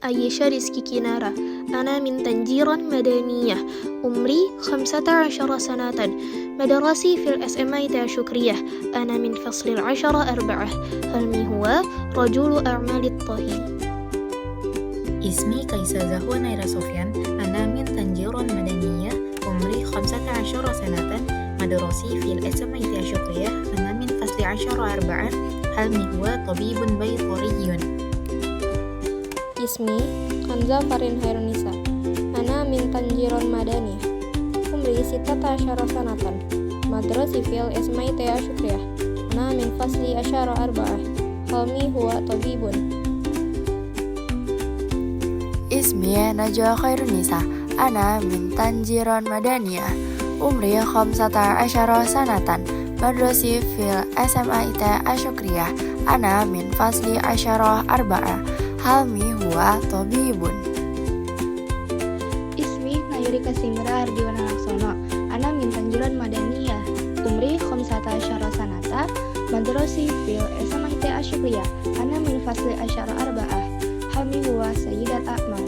عيشة رزقي كنارة. أنا من تنجيرا مدنية. عمري 15 سنة. مدرسي في الSMI شكرية. أنا من فصل 10 4. حلمي هو رجل أعمال الطهي. اسمي قيسة زهوة نيرة سفيان. أنا من تنجيرا مدنية. عمري 15 سنة. مدرسي في الSMI شكرية. أنا من فصل 10 4. حلمي هو طبيب بيطري. اسمي Kanza Farin Hairunisa. أنا من تنجير مدني. عمري 16 سنة. مدرسي في الSMI شكرية. أنا من فصل 10 4. حلمي هو طبيب. اسمي نجوى خيرنisa. أنا من تنجير مدنية. عمري 15 سنة. مدرسي في الSMI شكرية. أنا من فصل 10 4. حلمي هو طبيب. اسمي نayuri Kasimra Ardiwana Laksono. أنا من تنجير مدنية. عمري 15 سنة. مدرسي في الSMI شكرية. أنا من فصل 10 4. حلمي هو سيدة أعمال.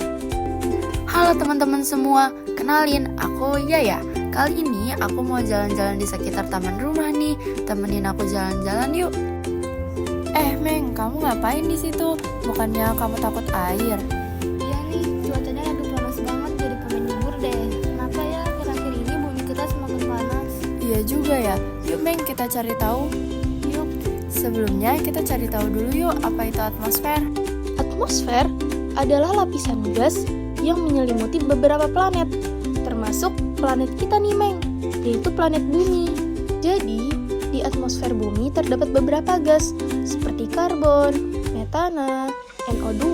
Halo teman-teman semua, kenalin aku Yaya. Kali ini aku mau jalan-jalan di sekitar taman rumah nih. Temenin aku jalan-jalan yuk. Meng, kamu ngapain di situ? Bukannya kamu takut air? Iya nih, cuacanya lagi panas banget, jadi pengen nyebur deh. Kenapa ya akhir-akhir ini bumi kita semakin panas? Iya juga ya. Yuk Meng, kita cari tahu. Yuk. Sebelumnya kita cari tahu dulu yuk apa itu atmosfer. Atmosfer adalah lapisan gas yang menyelimuti beberapa planet, termasuk planet kita nih Meng, yaitu planet bumi. Jadi, di atmosfer bumi terdapat beberapa gas seperti karbon, metana, NO2,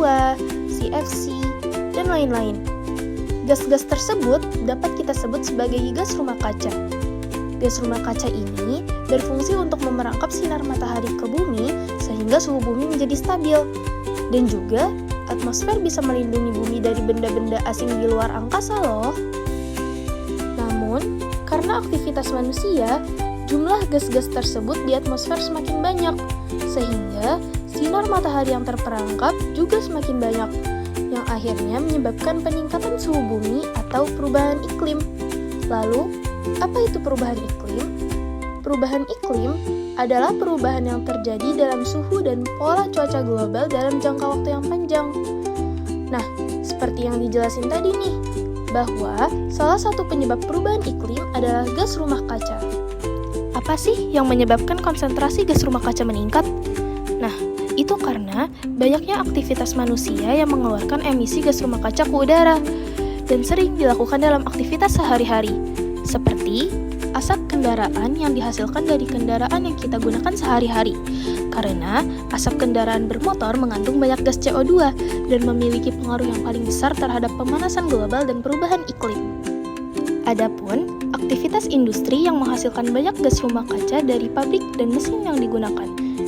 CFC, dan lain-lain. Gas-gas tersebut dapat kita sebut sebagai gas rumah kaca. Gas rumah kaca ini berfungsi untuk memerangkap sinar matahari ke bumi sehingga suhu bumi menjadi stabil. Dan juga, atmosfer bisa melindungi bumi dari benda-benda asing di luar angkasa loh. Namun, karena aktivitas manusia, jumlah gas-gas tersebut di atmosfer semakin banyak, sehingga sinar matahari yang terperangkap juga semakin banyak, yang akhirnya menyebabkan peningkatan suhu bumi atau perubahan iklim. Lalu, apa itu perubahan iklim? Perubahan iklim adalah perubahan yang terjadi dalam suhu dan pola cuaca global dalam jangka waktu yang panjang. Nah, seperti yang dijelasin tadi nih, bahwa salah satu penyebab perubahan iklim adalah gas rumah kaca. Apa sih yang menyebabkan konsentrasi gas rumah kaca meningkat? Nah, itu karena banyaknya aktivitas manusia yang mengeluarkan emisi gas rumah kaca ke udara dan sering dilakukan dalam aktivitas sehari-hari, seperti asap kendaraan yang dihasilkan dari kendaraan yang kita gunakan sehari-hari. Karena asap kendaraan bermotor mengandung banyak gas CO2 dan memiliki pengaruh yang paling besar terhadap pemanasan global dan perubahan iklim. Adapun aktivitas industri yang menghasilkan banyak gas rumah kaca dari pabrik dan mesin yang digunakan.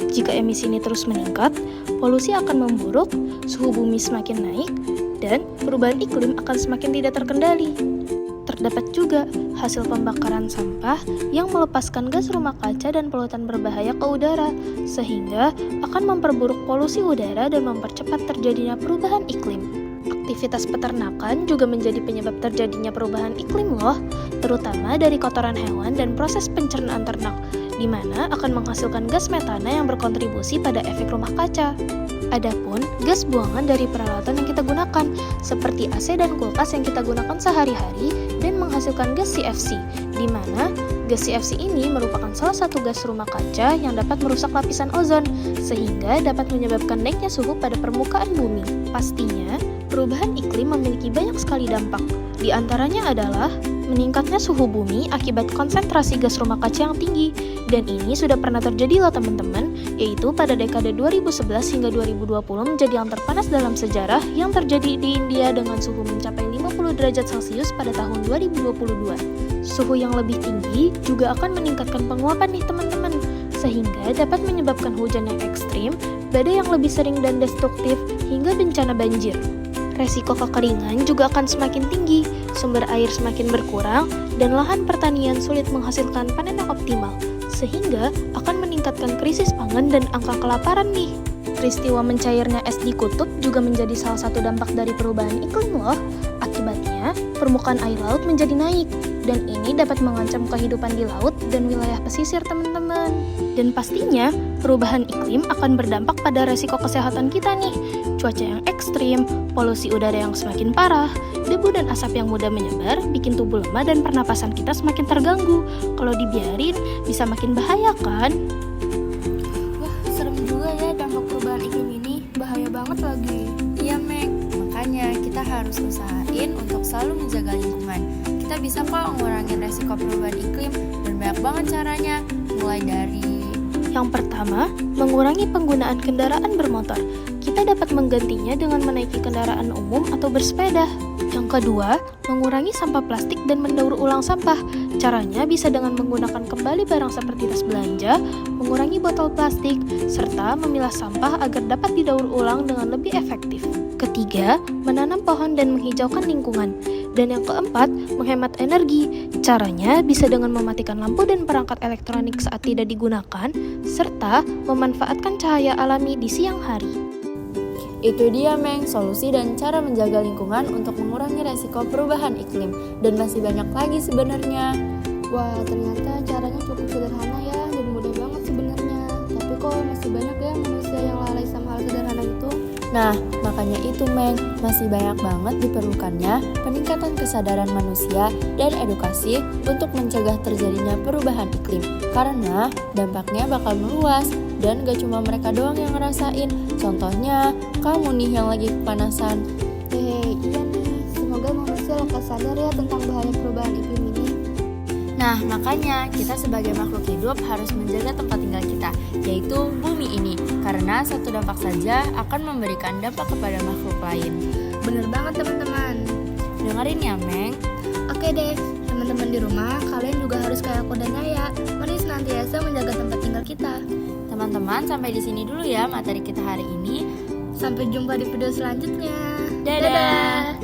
Jika emisi ini terus meningkat, polusi akan memburuk, suhu bumi semakin naik, dan perubahan iklim akan semakin tidak terkendali. Terdapat juga hasil pembakaran sampah yang melepaskan gas rumah kaca dan polutan berbahaya ke udara, sehingga akan memperburuk polusi udara dan mempercepat terjadinya perubahan iklim. Aktivitas peternakan juga menjadi penyebab terjadinya perubahan iklim loh, terutama dari kotoran hewan dan proses pencernaan ternak, di mana akan menghasilkan gas metana yang berkontribusi pada efek rumah kaca. Adapun gas buangan dari peralatan yang kita gunakan, seperti AC dan kulkas yang kita gunakan sehari-hari dan menghasilkan gas CFC, di mana gas CFC ini merupakan salah satu gas rumah kaca yang dapat merusak lapisan ozon, sehingga dapat menyebabkan naiknya suhu pada permukaan bumi. Pastinya, perubahan iklim memiliki banyak sekali dampak. Di antaranya adalah meningkatnya suhu bumi akibat konsentrasi gas rumah kaca yang tinggi, dan ini sudah pernah terjadi loh teman-teman, yaitu pada dekade 2011 hingga 2020 menjadi yang terpanas dalam sejarah yang terjadi di India dengan suhu mencapai 50 derajat Celcius pada tahun 2022. Suhu yang lebih tinggi juga akan meningkatkan penguapan nih teman-teman, sehingga dapat menyebabkan hujan yang ekstrim, badai yang lebih sering dan destruktif, hingga bencana banjir. Resiko kekeringan juga akan semakin tinggi, sumber air semakin berkurang, dan lahan pertanian sulit menghasilkan panen yang optimal, sehingga akan meningkatkan krisis pangan dan angka kelaparan nih. Peristiwa mencairnya es di kutub juga menjadi salah satu dampak dari perubahan iklim loh. Akibatnya, permukaan air laut menjadi naik, dan ini dapat mengancam kehidupan di laut dan wilayah pesisir teman-teman. Dan pastinya, perubahan iklim akan berdampak pada resiko kesehatan kita nih. Cuaca yang ekstrim, polusi udara yang semakin parah, debu dan asap yang mudah menyebar, bikin tubuh lemah dan pernapasan kita semakin terganggu. Kalau dibiarin, bisa makin bahaya kan? Wah, serem juga ya dampak perubahan iklim ini. Bahaya banget lagi. Iya, Meng. Makanya kita harus usahain untuk selalu menjaga lingkungan. Kita bisa kok ngurangin resiko perubahan iklim dan banyak banget caranya. Mulai dari Yang pertama, mengurangi penggunaan kendaraan bermotor. Kita dapat menggantinya dengan menaiki kendaraan umum atau bersepeda. Yang kedua, mengurangi sampah plastik dan mendaur ulang sampah. Caranya bisa dengan menggunakan kembali barang seperti tas belanja, mengurangi botol plastik, serta memilah sampah agar dapat didaur ulang dengan lebih efektif. Ketiga, menanam pohon dan menghijaukan lingkungan. Dan yang keempat, menghemat energi. Caranya bisa dengan mematikan lampu dan perangkat elektronik saat tidak digunakan, serta memanfaatkan cahaya alami di siang hari. Itu dia, Meng, solusi dan cara menjaga lingkungan untuk mengurangi resiko perubahan iklim. Dan masih banyak lagi sebenarnya. Wah, ternyata caranya cukup sederhana ya, dan mudah banget sebenarnya. Tapi kok masih banyak ya manusia yang lalai sama hal sederhana itu? Nah, makanya itu, Meng, masih banyak banget diperlukannya peningkatan kesadaran manusia dan edukasi untuk mencegah terjadinya perubahan iklim. Karena dampaknya bakal meluas dan gak cuma mereka doang yang ngerasain. Contohnya, kamu nih yang lagi kepanasan. Iya nih, semoga manusia lekas sadar ya tentang bahaya perubahan iklim ini. Nah, makanya kita sebagai makhluk hidup harus menjaga tempat tinggal kita, yaitu bumi ini. Karena satu dampak saja akan memberikan dampak kepada makhluk lain. Bener banget teman-teman. Dengerin ya, Meng. Oke deh, teman-teman di rumah, kalian juga harus kayak aku dan Yaya. Mari senantiasa menjaga tempat tinggal kita. Teman-teman, sampai di sini dulu ya materi kita hari ini. Sampai jumpa di video selanjutnya. Dadah.